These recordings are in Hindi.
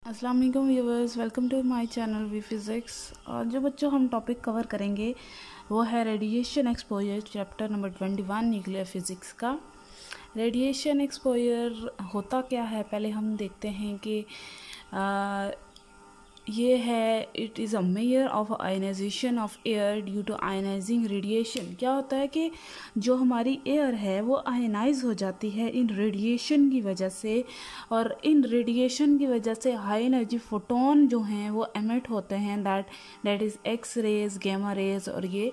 अस्सलाम वालेकुम viewers, welcome to my channel V physics. और जो बच्चों हम टॉपिक कवर करेंगे वो है radiation exposure, chapter number 21 nuclear physics का। रेडिएशन एक्सपोजर होता क्या है, पहले हम देखते हैं कि ये है it is a measure of ionization of air due to ionizing radiation. क्या होता है कि जो हमारी एयर है वो आयनाइज हो जाती है इन रेडिएशन की वजह से, और इन रेडिएशन की वजह से हाई एनर्जी फोटोन जो हैं वो एमिट होते हैं, that is X rays, gamma rays. और ये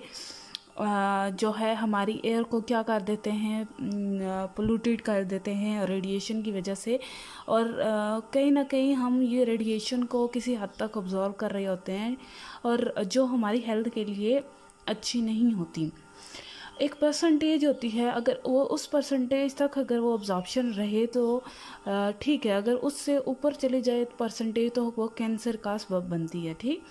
जो है हमारी एयर को क्या कर देते हैं, पोल्यूटेड कर देते हैं रेडिएशन की वजह से। और कहीं ना कहीं हम ये रेडिएशन को किसी हद तक ऑब्जर्व कर रहे होते हैं, और जो हमारी हेल्थ के लिए अच्छी नहीं होती। एक परसेंटेज होती है, अगर वो उस परसेंटेज तक अगर वो ऑब्जॉर्प्शन रहे तो ठीक है, अगर उससे ऊपर चले जाए परसेंटेज तो वो कैंसर का सबब बनती है। ठीक,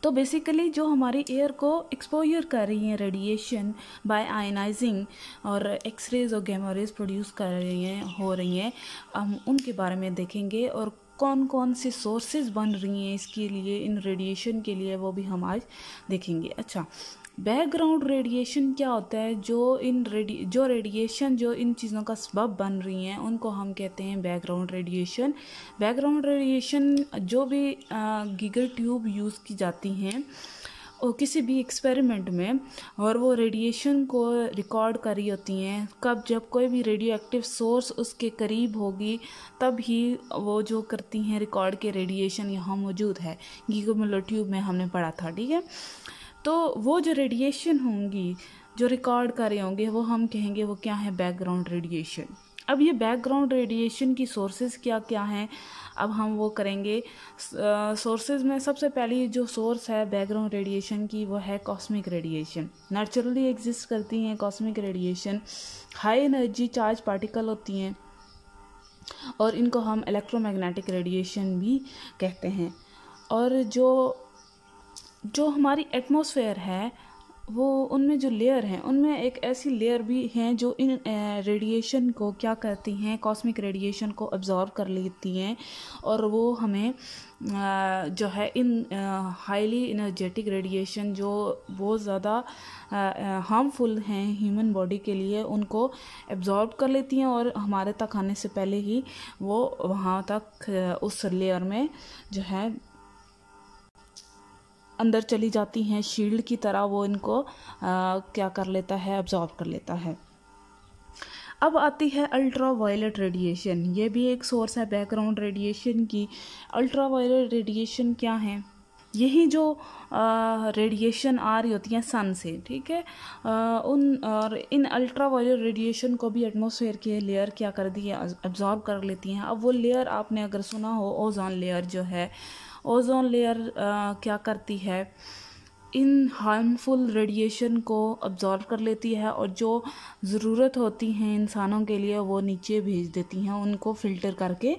तो बेसिकली जो हमारी एयर को एक्सपोजर कर रही हैं रेडिएशन बाय आयनाइजिंग, और एक्सरेज और गैमा रेज प्रोड्यूस कर रही हैं, हो रही हैं, हम उनके बारे में देखेंगे। और कौन कौन सी सोर्सेज बन रही हैं इसके लिए, इन रेडिएशन के लिए, वो भी हम आज देखेंगे। अच्छा, बैकग्राउंड रेडिएशन क्या होता है? जो रेडिएशन जो इन चीज़ों का सबब बन रही हैं उनको हम कहते हैं बैकग्राउंड रेडिएशन। बैकग्राउंड रेडिएशन जो भी गीगर ट्यूब यूज़ की जाती हैं और किसी भी एक्सपेरिमेंट में, और वो रेडिएशन को रिकॉर्ड कर रही होती हैं, कब जब कोई भी रेडियो एक्टिव सोर्स उसके करीब होगी तब ही वो जो करती हैं रिकॉर्ड के रेडिएशन यहाँ मौजूद है। गीगर मिलर ट्यूब में हमने पढ़ा था, ठीक है। तो वो जो रेडिएशन होंगी जो रिकॉर्ड कर रहे होंगे वो हम कहेंगे वो क्या है, बैकग्राउंड रेडिएशन। अब ये बैकग्राउंड रेडिएशन की सोर्सेज क्या क्या हैं, अब हम वो करेंगे। सोर्सेज में सबसे पहली जो सोर्स है बैकग्राउंड रेडिएशन की वो है कॉस्मिक रेडिएशन। नेचुरली एग्जिस्ट करती हैं cosmic radiation, high energy charge particle होती हैं, और इनको हम इलेक्ट्रोमैग्नेटिक रेडिएशन भी कहते हैं। और जो हमारी एटमॉस्फेयर है वो उनमें जो लेयर हैं उनमें एक ऐसी लेयर भी हैं जो इन रेडिएशन को क्या करती हैं, कॉस्मिक रेडिएशन को अब्जॉर्ब कर लेती हैं, और वो हमें जो है इन हाईली एनर्जेटिक रेडिएशन जो बहुत ज़्यादा हार्मफुल हैं ह्यूमन बॉडी के लिए, उनको एब्जॉर्ब कर लेती हैं, और हमारे तक आने से पहले ही वो वहाँ तक उस लेयर में जो है अंदर चली जाती हैं, शील्ड की तरह वो इनको क्या कर लेता है, अब्जॉर्ब कर लेता है। अब आती है अल्ट्रा वायलेट रेडिएशन, ये भी एक सोर्स है बैकग्राउंड रेडिएशन की। अल्ट्रा वायलेट रेडिएशन क्या है? यही जो रेडिएशन आ रही होती हैं सन से, ठीक है, और इन अल्ट्रा वायलेट रेडिएशन को भी एटमॉस्फेयर के लेयर क्या कर दी है, अब्जॉर्ब कर लेती हैं। अब वो लेयर आपने अगर सुना हो, ओजोन लेयर जो है, ओजोन लेयर क्या करती है, इन हार्मफुल रेडिएशन को अब्जॉर्ब कर लेती है, और जो ज़रूरत होती हैं इंसानों के लिए वो नीचे भेज देती हैं, उनको फ़िल्टर करके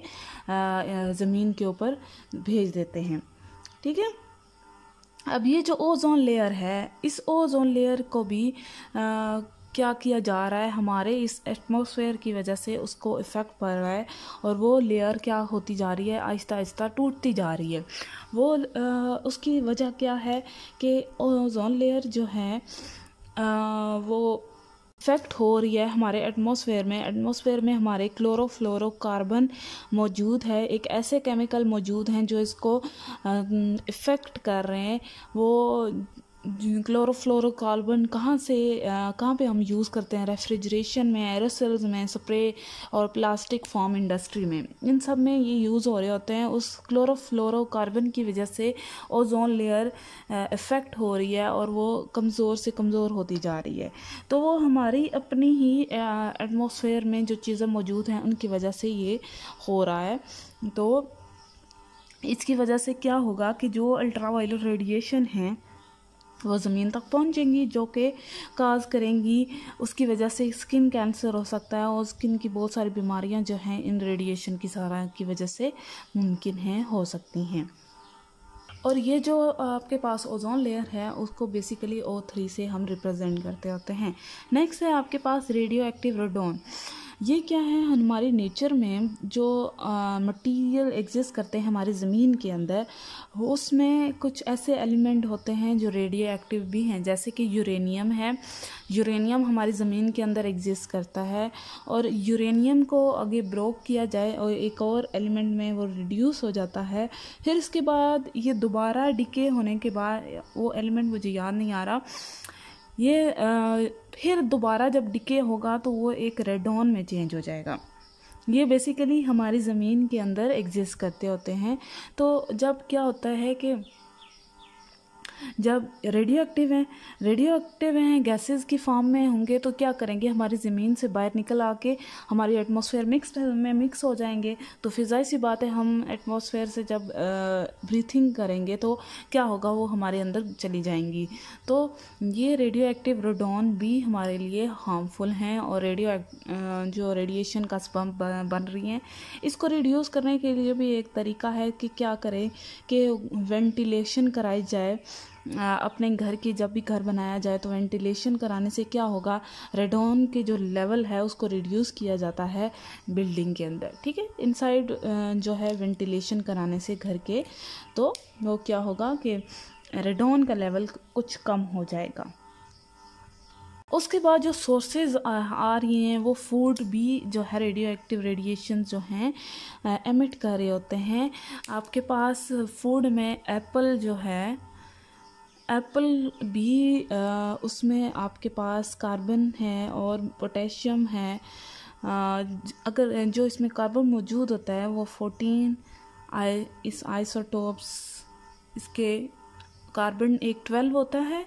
ज़मीन के ऊपर भेज देते हैं, ठीक है। अब ये जो ओजोन लेयर है, इस ओजोन लेयर को भी क्या किया जा रहा है, हमारे इस एटमॉस्फेयर की वजह से उसको इफ़ेक्ट पड़ रहा है, और वो लेयर क्या होती जा रही है, आहिस्ता आहिस्ता टूटती जा रही है। वो उसकी वजह क्या है कि ओजोन लेयर जो है वो इफेक्ट हो रही है हमारे एटमॉस्फेयर में। एटमॉस्फेयर में हमारे क्लोरोफ्लोरोकार्बन मौजूद है, एक ऐसे केमिकल मौजूद हैं जो इसको इफ़ेक्ट कर रहे हैं। वो क्लोरोफ्लोरोकार्बन कहाँ पे हम यूज़ करते हैं, रेफ्रिजरेशन में, एरोसल्स में, स्प्रे और प्लास्टिक फॉर्म इंडस्ट्री में, इन सब में ये यूज़ हो रहे होते हैं। उस क्लोरोफ्लोरोकार्बन की वजह से ओजोन लेयर इफ़ेक्ट हो रही है, और वो कमज़ोर से कमज़ोर होती जा रही है। तो वो हमारी अपनी ही एटमॉस्फेयर में जो चीज़ें मौजूद हैं उनकी वजह से ये हो रहा है। तो इसकी वजह से क्या होगा कि जो अल्ट्रावायलेट रेडिएशन है वो ज़मीन तक पहुंचेंगी, जो कि काज करेंगी, उसकी वजह से स्किन कैंसर हो सकता है, और स्किन की बहुत सारी बीमारियां जो हैं इन रेडिएशन की वजह से मुमकिन हैं, हो सकती हैं। और ये जो आपके पास ओजोन लेयर है उसको बेसिकली O3 से हम रिप्रेजेंट करते होते हैं। नेक्स्ट है आपके पास रेडियो एक्टिव रेडोन। ये क्या है, हमारे नेचर में जो मटेरियल एग्जिस्ट करते हैं हमारी ज़मीन के अंदर, उसमें कुछ ऐसे एलिमेंट होते हैं जो रेडियो एक्टिव भी हैं, जैसे कि यूरेनियम है। यूरेनियम हमारी ज़मीन के अंदर एग्जिस्ट करता है, और यूरेनियम को आगे ब्रोक किया जाए और एक और एलिमेंट में वो रिड्यूस हो जाता है। फिर इसके बाद ये दोबारा डिके होने के बाद, वो एलिमेंट मुझे याद नहीं आ रहा, ये फिर दोबारा जब डिके होगा तो वो एक रेडॉन में चेंज हो जाएगा। ये बेसिकली हमारी ज़मीन के अंदर एग्जिस्ट करते होते हैं। तो जब क्या होता है कि जब रेडियो एक्टिव हैं गैसेस की फॉर्म में होंगे, तो क्या करेंगे, हमारी ज़मीन से बाहर निकल आके हमारी एटमॉस्फेयर मिक्स हो जाएंगे। तो फिर जाहिर सी बात है, हम एटमॉस्फेयर से जब ब्रीथिंग करेंगे तो क्या होगा, वो हमारे अंदर चली जाएंगी। तो ये रेडियो एक्टिव रेडॉन भी हमारे लिए हार्मफुल हैं, और जो रेडिएशन का सबब बन रही हैं, इसको रिड्यूस करने के लिए भी एक तरीका है कि क्या करें कि वेंटिलेशन कराई जाए। अपने घर की, जब भी घर बनाया जाए तो वेंटिलेशन कराने से क्या होगा, रेडॉन के जो लेवल है उसको रिड्यूस किया जाता है बिल्डिंग के अंदर। ठीक है, इनसाइड जो है वेंटिलेशन कराने से घर के, तो वो क्या होगा कि रेडॉन का लेवल कुछ कम हो जाएगा। उसके बाद जो सोर्सेज आ रही हैं, वो फूड भी जो है रेडियो एक्टिव रेडिएशन जो हैं एमिट कर रहे होते हैं। आपके पास फूड में एप्पल जो है, एप्पल भी उसमें आपके पास कार्बन है और पोटेशियम है। अगर जो इसमें कार्बन मौजूद होता है वो 14 इस आइसोटोप्स, इसके कार्बन एक 12 होता है,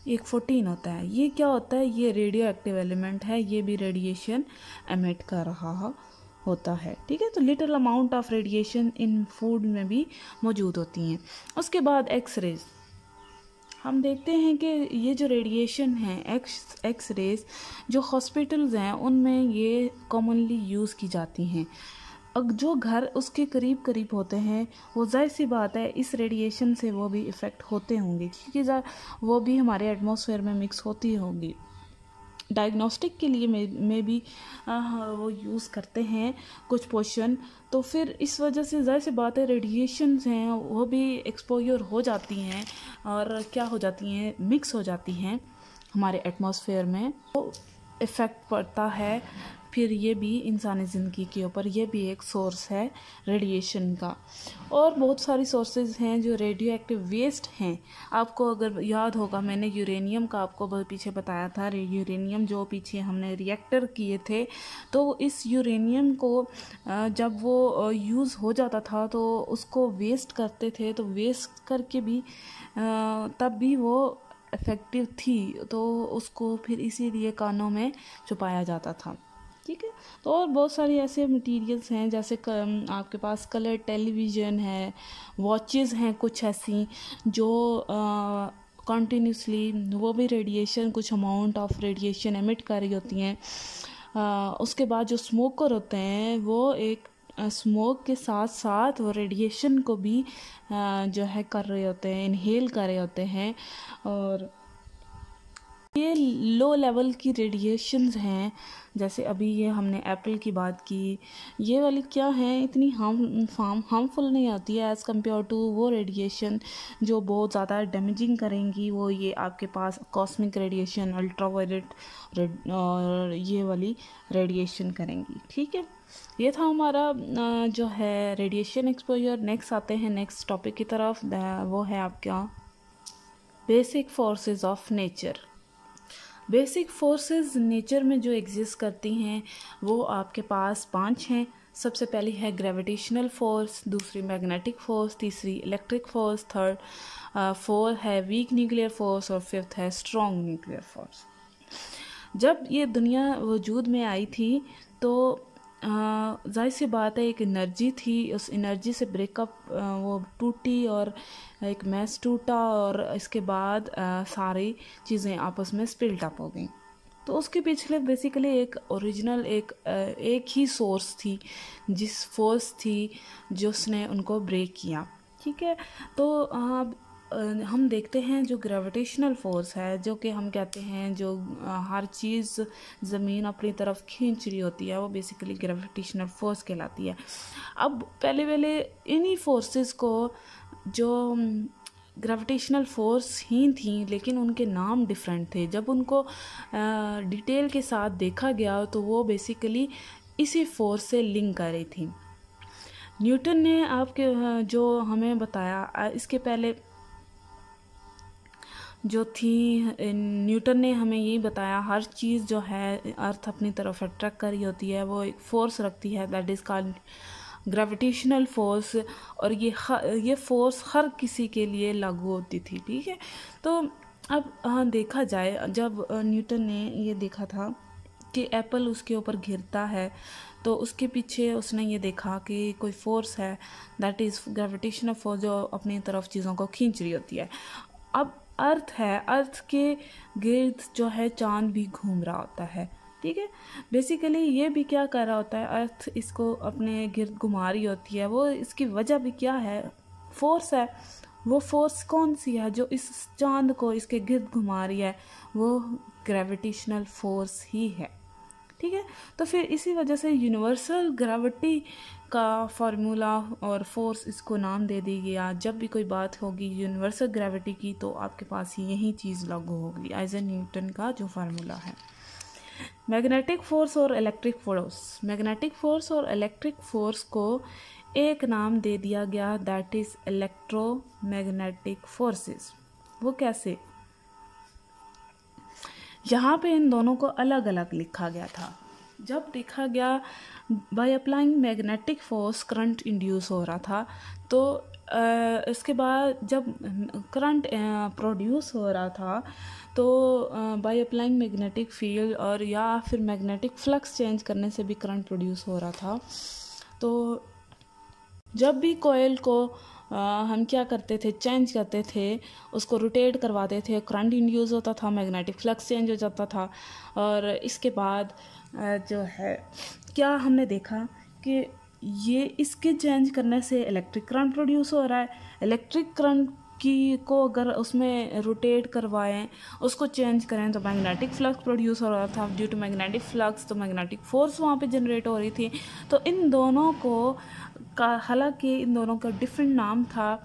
एक 14 होता है। ये क्या होता है, ये रेडियो एक्टिव एलिमेंट है, ये भी रेडिएशन एमिट कर रहा होता है। ठीक है, तो little amount of radiation in food में भी मौजूद होती हैं। उसके बाद एक्स रेज, हम देखते हैं कि ये जो रेडिएशन है एक्स रेज, जो हॉस्पिटल्स हैं उनमें ये कॉमनली यूज़ की जाती हैं। अब जो घर उसके करीब करीब होते हैं, वो जाहिर सी बात है इस रेडिएशन से वो भी इफ़ेक्ट होते होंगे, क्योंकि वो भी हमारे एटमॉस्फेयर में मिक्स होती होगी। डायग्नोस्टिक के लिए में भी वो यूज़ करते हैं कुछ पोर्शन। तो फिर इस वजह से जाहिर सी बात है रेडिएशंस हैं वो भी एक्सपोजर हो जाती हैं, और क्या हो जाती हैं, मिक्स हो जाती हैं हमारे एटमॉस्फेयर में, तो इफ़ेक्ट पड़ता है। फिर ये भी इंसानी ज़िंदगी के ऊपर, ये भी एक सोर्स है रेडिएशन का। और बहुत सारी सोर्सेज हैं जो रेडियो एक्टिव वेस्ट हैं। आपको अगर याद होगा, मैंने यूरेनियम का आपको बहुत पीछे बताया था, यूरेनियम जो पीछे हमने रिएक्टर किए थे, तो इस यूरेनियम को जब वो यूज़ हो जाता था तो उसको वेस्ट करते थे, तो वेस्ट करके भी तब भी वो इफ़ेक्टिव थी, तो उसको फिर इसीलिए कानों में छुपाया जाता था। ठीक है, तो और बहुत सारी ऐसे मटेरियल्स हैं, जैसे आपके पास कलर टेलीविज़न है, वॉचेस हैं कुछ ऐसी जो कंटिन्यूसली वो भी रेडिएशन, कुछ अमाउंट ऑफ रेडिएशन एमिट कर रही होती हैं। उसके बाद जो स्मोकर होते हैं वो एक स्मोक के साथ साथ वो रेडिएशन को भी जो है कर रहे होते हैं, इनहेल कर रहे होते हैं। और ये लो लेवल की रेडिएशंस हैं, जैसे अभी ये हमने एप्पल की बात की, ये वाली क्या है, इतनी हार्मफुल नहीं आती है एज़ कम्पेयर टू वो रेडिएशन जो बहुत ज़्यादा डैमेजिंग करेंगी। वो ये आपके पास कॉस्मिक रेडिएशन, अल्ट्रावायलेट और ये वाली रेडिएशन करेंगी। ठीक है, ये था हमारा जो है रेडिएशन एक्सपोजर। नेक्स्ट आते हैं नेक्स्ट टॉपिक की तरफ, वो है आपका basic forces of nature. Basic forces nature में जो एग्जिस्ट करती हैं वो आपके पास 5 हैं। सबसे पहली है ग्रेविटेशनल फोर्स, दूसरी मैग्नेटिक फोर्स, तीसरी इलेक्ट्रिक फोर्स, फोर्थ है वीक न्यूक्लियर फोर्स, और फिफ्थ है स्ट्रॉन्ग न्यूक्लियर फोर्स। जब ये दुनिया वजूद में आई थी तो जाहिर सी बात है एक एनर्जी थी, उस एनर्जी से ब्रेकअप वो टूटी और एक मैस टूटा, और इसके बाद सारी चीज़ें आपस में स्पिल्ट अप हो गई। तो उसके पिछले बेसिकली एक ओरिजिनल एक ही सोर्स थी, जिस फोर्स थी जिसने उनको ब्रेक किया। ठीक है, तो हम देखते हैं जो ग्रेविटेशनल फोर्स है, जो कि हम कहते हैं जो हर चीज़ ज़मीन अपनी तरफ खींच रही होती है, वो बेसिकली ग्रेविटेशनल फोर्स कहलाती है। अब पहले इन्हीं फोर्सेस को जो ग्रेविटेशनल फोर्स ही थी, लेकिन उनके नाम डिफरेंट थे। जब उनको डिटेल के साथ देखा गया तो वो बेसिकली इसी फोर्स से लिंक कर रही थी। न्यूटन ने आपके जो हमें बताया, इसके पहले जो थी, न्यूटन ने हमें यही बताया हर चीज़ जो है अर्थ अपनी तरफ अट्रैक्ट कर रही होती है, वो एक फोर्स रखती है, that is called gravitational force. और ये फोर्स हर किसी के लिए लागू होती थी, ठीक है। तो अब हाँ, देखा जाए, जब न्यूटन ने ये देखा था कि एप्पल उसके ऊपर गिरता है, तो उसके पीछे उसने ये देखा कि कोई फोर्स है, दैट इज़ ग्रेविटेशनल फोर्स, जो अपनी तरफ चीज़ों को खींच रही होती है। अब अर्थ है, अर्थ के गिर्द जो है चांद भी घूम रहा होता है, ठीक है। बेसिकली ये भी क्या कर रहा होता है, अर्थ इसको अपने गिर्द घुमा रही होती है। वो इसकी वजह भी क्या है, फोर्स है। वो फोर्स कौन सी है जो इस चांद को इसके गिर्द घुमा रही है, वो ग्रेविटेशनल फोर्स ही है, ठीक है। तो फिर इसी वजह से यूनिवर्सल ग्रेविटी का फार्मूला और फोर्स इसको नाम दे दी गया। जब भी कोई बात होगी यूनिवर्सल ग्रेविटी की, तो आपके पास यही चीज़ लागू होगी, आइजैक न्यूटन का जो फार्मूला है। मैग्नेटिक फोर्स और इलेक्ट्रिक फोर्स, मैग्नेटिक फोर्स और इलेक्ट्रिक फोर्स को एक नाम दे दिया गया, दैट इज़ इलेक्ट्रोमैग्नेटिक फोर्सेस। वो कैसे, यहाँ पे इन दोनों को अलग अलग लिखा गया था। जब देखा गया by applying magnetic force current induce हो रहा था, तो इसके बाद जब करंट प्रोड्यूस हो रहा था, तो बाय अप्लाइंग मैग्नेटिक फील्ड और या फिर मैग्नेटिक फ्लक्स चेंज करने से भी करंट प्रोड्यूस हो रहा था। तो जब भी कोयल को हम क्या करते थे, चेंज करते थे, उसको रोटेट करवाते थे, करंट इंड्यूस होता था, मैग्नेटिक फ्लक्स चेंज हो जाता था। और इसके बाद जो है क्या हमने देखा कि ये इसके चेंज करने से इलेक्ट्रिक करंट प्रोड्यूस हो रहा है। इलेक्ट्रिक करंट की को अगर उसमें रोटेट करवाएं, उसको चेंज करें, तो मैग्नेटिक फ्लक्स प्रोड्यूस हो रहा था। ड्यू टू मैग्नेटिक फ्लक्स तो मैग्नेटिक फोर्स वहाँ पे जनरेट हो रही थी। तो इन दोनों को का, हालांकि इन दोनों का डिफरेंट नाम था,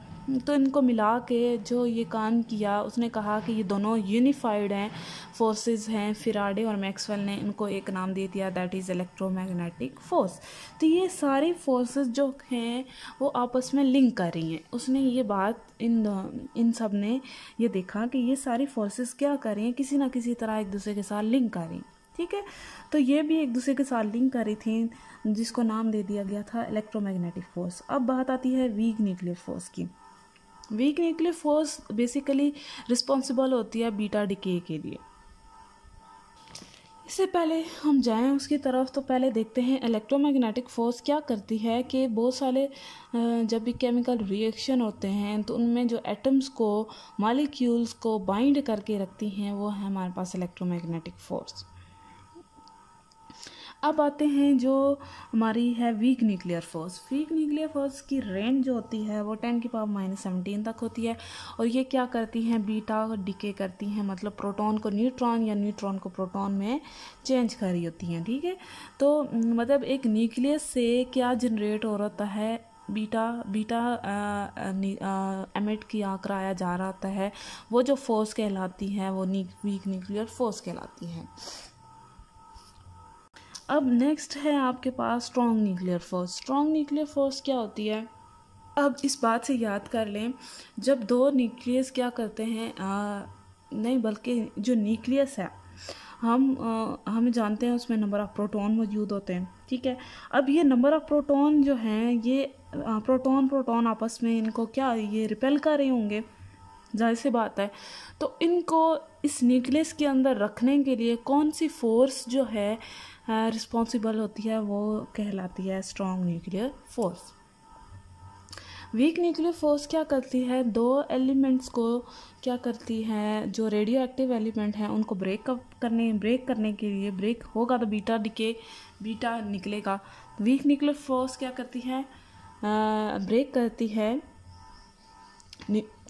तो इनको मिला के जो ये काम किया, उसने कहा कि ये दोनों यूनिफाइड हैं, फोर्सेस हैं। फिराडे और मैक्सवेल ने इनको एक नाम दे दिया, दैट इज़ इलेक्ट्रोमैग्नेटिक फोर्स। तो ये सारी फोर्सेस जो हैं वो आपस में लिंक कर रही हैं। उसने ये बात इन सब ने ये देखा कि ये सारी फोर्सेस क्या कर रही हैं, किसी ना किसी तरह एक दूसरे के साथ लिंक कर रही हैं, ठीक है। तो ये भी एक दूसरे के साथ लिंक कर रही थी, जिसको नाम दे दिया गया था इलेक्ट्रोमैग्नेटिक फोर्स। अब बात आती है वीक न्यूक्लियर फोर्स की। Weak nuclear force basically responsible होती है बीटा डिके के लिए। इससे पहले हम जाएं उसकी तरफ, तो पहले देखते हैं इलेक्ट्रोमैग्नेटिक फोर्स क्या करती है। कि बहुत सारे जब भी केमिकल रिएक्शन होते हैं, तो उनमें जो एटम्स को, मॉलिक्यूल्स को बाइंड करके रखती हैं, वो है हमारे पास इलेक्ट्रोमैग्नेटिक फोर्स। अब आते हैं जो हमारी है weak nuclear force. Weak nuclear force की रेंज जो होती है वो 10⁻⁻17 तक होती है। और ये क्या करती हैं, बीटा डिके करती हैं, मतलब प्रोटॉन को न्यूट्रॉन या न्यूट्रॉन को प्रोटॉन में चेंज कर रही होती हैं, ठीक है। तो मतलब एक न्यूक्लियस से क्या जनरेट हो रहा है, बीटा एमिट किया कराया जा रहा होता है, वो जो फोर्स कहलाती है वो वीक न्यूक्लियर फोर्स कहलाती है। अब नेक्स्ट है आपके पास strong nuclear force. Strong nuclear force क्या होती है, अब इस बात से याद कर लें, जब दो न्यूक्लियस क्या करते हैं, नहीं बल्कि जो न्यूक्लियस है हम जानते हैं उसमें नंबर ऑफ़ प्रोटॉन मौजूद होते हैं, ठीक है। अब ये नंबर ऑफ़ प्रोटॉन जो हैं, ये प्रोटॉन आपस में इनको क्या, ये रिपेल कर रहे होंगे, जाहिर सी बात है। तो इनको इस न्यूक्लियस के अंदर रखने के लिए कौन सी फोर्स जो है रिस्पॉन्सिबल होती है, वो कहलाती है strong nuclear force. Weak nuclear force क्या करती है, दो एलिमेंट्स को क्या करती है, जो रेडियो एक्टिव एलिमेंट हैं उनको ब्रेक करने के लिए, ब्रेक होगा तो बीटा निकलेगा। वीक न्यूक्लियर फोर्स क्या करती है, ब्रेक करती है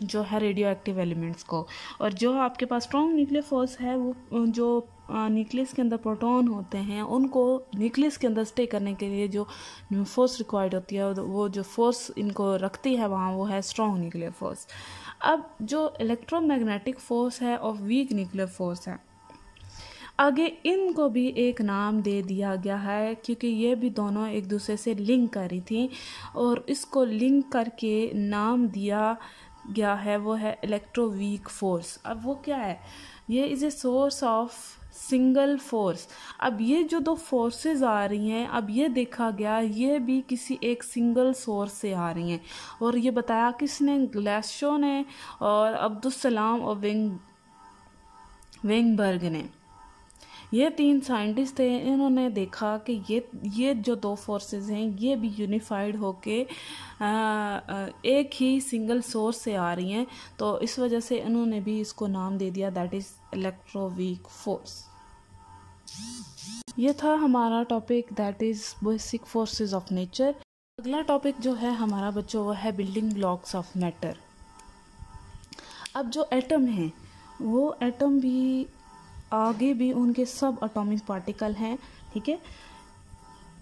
जो है रेडियो एक्टिव एलिमेंट्स को। और जो आपके पास स्ट्रॉन्ग न्यूक्लियर फोर्स है वो जो न्यूक्लियस के अंदर प्रोटॉन होते हैं उनको न्यूक्लियस के अंदर स्टे करने के लिए जो फोर्स रिक्वायर्ड होती है वो जो फोर्स इनको रखती है वहाँ वो है स्ट्रॉन्ग न्यूक्लियर फोर्स। अब जो इलेक्ट्रोमैग्नेटिक फोर्स है और वीक न्यूक्लियर फोर्स है, आगे इनको भी एक नाम दे दिया गया है क्योंकि ये भी दोनों एक दूसरे से लिंक कर रही थी और इसको लिंक करके नाम दिया गया है वो है इलेक्ट्रोवीक फोर्स। अब वो क्या है, ये is a source of single force. अब ये जो दो फोर्सेस आ रही हैं, अब ये देखा गया ये भी किसी एक सिंगल सोर्स से आ रही हैं और ये बताया किसने, ग्लासो ने और अब्दुल सलाम और वेंगबर्ग ने। ये 3 साइंटिस्ट थे, इन्होंने देखा कि ये जो दो फोर्सेस हैं ये भी यूनिफाइड होके एक ही सिंगल सोर्स से आ रही हैं, तो इस वजह से इन्होंने भी इसको नाम दे दिया दैट इज़ इलेक्ट्रोवीक फोर्स। ये था हमारा topic that is basic forces of nature. अगला टॉपिक जो है हमारा बच्चों वो है बिल्डिंग ब्लॉक्स ऑफ मैटर। अब जो एटम हैं वो एटम भी आगे भी उनके सब एटॉमिक पार्टिकल हैं, ठीक है,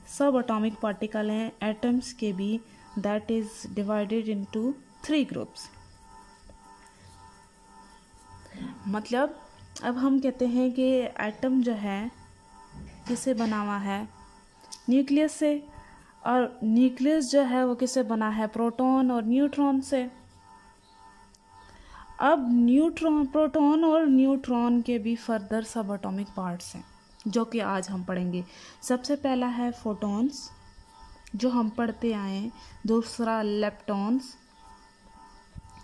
सब एटॉमिक पार्टिकल हैं एटम्स के भी, that is divided into 3 groups. मतलब अब हम कहते हैं कि एटम जो है किससे बना हुआ है, न्यूक्लियस से, और न्यूक्लियस जो है वो किससे बना है, प्रोटॉन और न्यूट्रॉन से। अब प्रोटॉन और न्यूट्रॉन के भी फर्दर सब एटॉमिक पार्ट्स हैं जो कि आज हम पढ़ेंगे। सबसे पहला है फोटॉन्स जो हम पढ़ते आए, दूसरा लेप्टॉन्स,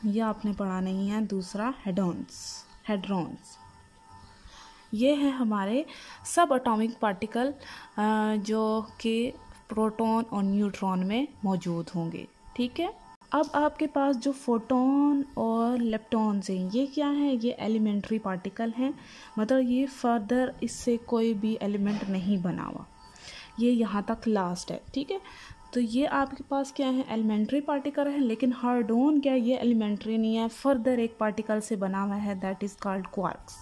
ये आपने पढ़ा नहीं है, दूसरा हेड्रॉन्स। ये हैं हमारे सब एटॉमिक पार्टिकल जो कि प्रोटॉन और न्यूट्रॉन में मौजूद होंगे, ठीक है। अब आपके पास जो फोटॉन और लेप्टॉन्स हैं ये क्या हैं, ये एलिमेंट्री पार्टिकल हैं, मतलब ये फर्दर इससे कोई भी एलिमेंट नहीं बना हुआ, ये यहाँ तक लास्ट है, ठीक है। तो ये आपके पास क्या है, एलिमेंट्री पार्टिकल है, लेकिन हार्डोन क्या, ये एलिमेंट्री नहीं है, फर्दर एक पार्टिकल से बना हुआ है दैट इज़ कॉल्ड क्वार्क्स,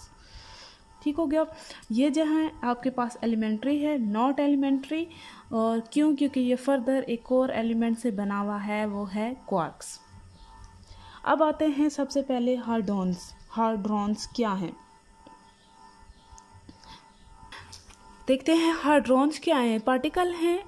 ठीक हो गया। ये जो है आपके पास एलिमेंट्री है, नॉट एलिमेंट्री, और क्यों, क्योंकि ये फर्दर एक और एलिमेंट से बना हुआ है वो है क्वार्क्स। अब आते हैं सबसे पहले हार्ड्रॉन्स क्या हैं, देखते हैं। हार्ड्रॉन्स क्या हैं, पार्टिकल हैं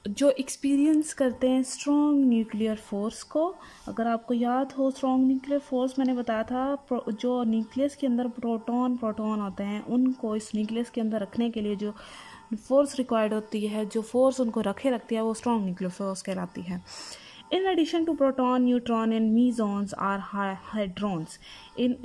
जो एक्सपीरियंस करते हैं स्ट्रॉन्ग न्यूक्लियर फोर्स को। अगर आपको याद हो स्ट्रॉन्ग न्यूक्लियर फोर्स मैंने बताया था, जो न्यूक्लियस के अंदर प्रोटॉन होते हैं उनको इस न्यूक्लियस के अंदर रखने के लिए जो फोर्स रिक्वायर्ड होती है, जो फोर्स उनको रखती है वो स्ट्रॉन्ग न्यूक्लियर फोर्स कहलाती है। In addition to proton, neutron and mesons are hadrons. इन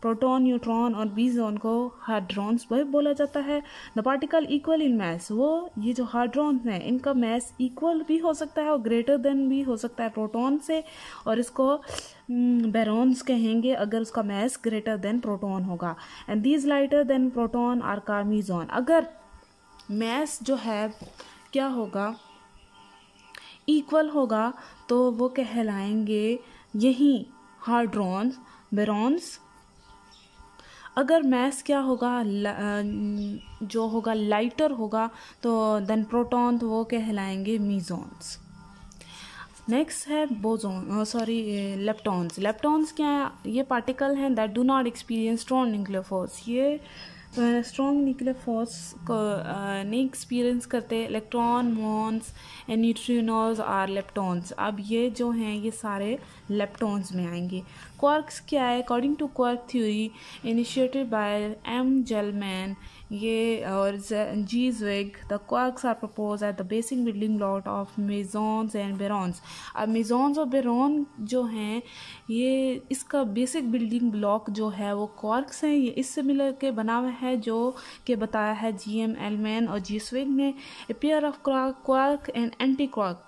प्रोटॉन, न्यूट्रॉन और मेसॉन को hadrons भी बोला जाता है। The particle equal in mass, वो ये जो hadrons हैं इनका मैस इक्वल भी हो सकता है और ग्रेटर देन भी हो सकता है प्रोटॉन से, और इसको बेरॉन्स कहेंगे अगर उसका मैस ग्रेटर देन प्रोटॉन होगा। And these lighter than proton are called meson. अगर मैस जो है क्या होगा, इक्वल होगा, तो वो कहलाएंगे यही हार्ड्रॉन्स, बेरॉन्स। अगर मैस क्या होगा, जो होगा लाइटर होगा, तो देन प्रोटॉन, तो वो कहलाएंगे मेसॉन्स। नेक्स्ट है लेप्टॉन्स। लेप्टॉन्स क्या है, ये पार्टिकल हैं that do not experience strong nuclear force, ये स्ट्रॉन्ग न्यूक्लियर फोर्स को नहीं एक्सपीरियंस करते। Electron, muons and neutrinos are leptons. अब ये जो हैं ये सारे लेप्टॉन्स में आएंगे। क्वार्क्स क्या है, according to quark theory initiated by M Gell-Mann ये और G Zweig, the quarks are propose at the basic building block of mesons and baryons. अब मेसॉन्स और बेरॉन जो हैं ये इसका बेसिक बिल्डिंग ब्लॉक जो है वो क्वार्क्स हैं, ये इससे मिलकर के बना हुआ है जो कि बताया है जी.एम. एलमैन और जी स्विग ने। A pair of quark and anti quark,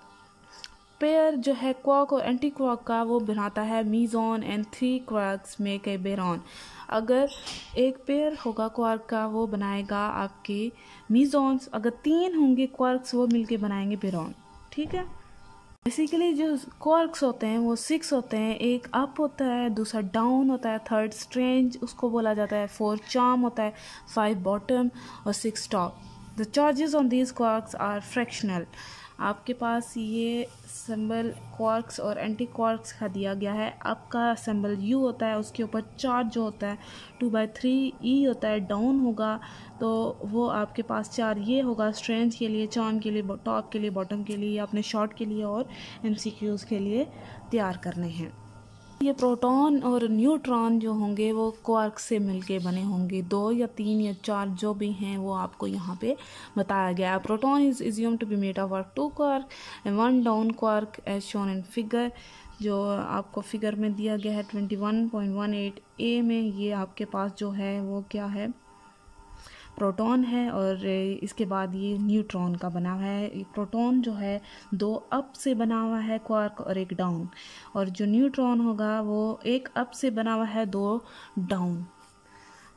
pair जो है क्वार्क और एंटी क्वार्क का वो बनाता है meson, and 3 quarks make a baron. अगर एक पेयर होगा क्वार्क का वो बनाएगा आपके मेसॉन्स, अगर 3 होंगे क्वार्क्स वो मिलके बनाएंगे बेरॉन, ठीक है। बेसिकली जो क्वार्क्स होते हैं वो 6 होते हैं, एक अप होता है, दूसरा डाउन होता है, थर्ड स्ट्रेंज उसको बोला जाता है, 4 चार्म होता है, 5 बॉटम और 6 top. The charges on these quarks are fractional. आपके पास ये सिंबल क्वार्क्स और एंटी क्वार्क्स का दिया गया है। आपका सिंबल यू होता है, उसके ऊपर चार्ज जो होता है 2/3 ई होता है, डाउन होगा तो वो आपके पास 4 ये होगा स्ट्रेंथ के लिए, चार्म के लिए, टॉप के लिए, बॉटम के लिए, अपने शॉर्ट के लिए और एमसीक्यूज़ के लिए तैयार करने हैं। ये प्रोटॉन और न्यूट्रॉन जो होंगे वो क्वार्क से मिलके बने होंगे, 2 या 3 या 4 जो भी हैं वो आपको यहाँ पे बताया गया है। Proton is assumed to be made of 2 quark and 1 down quark as shown in figure, जो आपको फिगर में दिया गया है 21.18 ए में। ये आपके पास जो है वो क्या है, प्रोटॉन है, और इसके बाद ये न्यूट्रॉन का बना हुआ है। प्रोटॉन जो है 2 अप से बना हुआ है क्वार्क और 1 डाउन, और जो न्यूट्रॉन होगा वो 1 अप से बना हुआ है, 2 डाउन।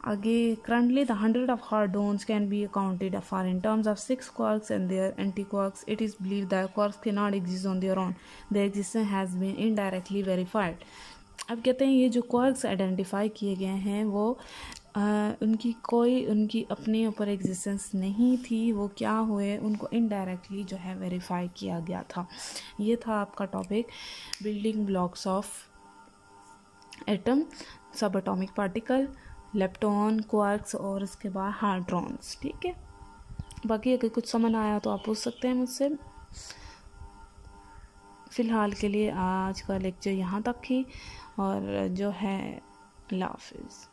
आगे currently the 100 of hardons can be accounted for in terms of 6 quarks and their antiquarks. It is believed that quarks cannot exist on their own. Their existence has been indirectly verified. अब कहते हैं ये जो क्वार्क्स आइडेंटिफाई किए गए हैं वो उनकी अपने ऊपर एग्जिस्टेंस नहीं थी, वो क्या हुए उनको इनडायरेक्टली जो है वेरीफाई किया गया था। ये था आपका topic building blocks of atom, सब एटॉमिक पार्टिकल, लेप्टॉन, क्वार्क्स और उसके बाद हार्ड्रॉन्स। ठीक है, बाकी अगर कुछ समझ आया तो आप पूछ सकते हैं मुझसे। फ़िलहाल के लिए आज का लेक्चर यहाँ तक ही, और जो है अल्लाह हाफिज़।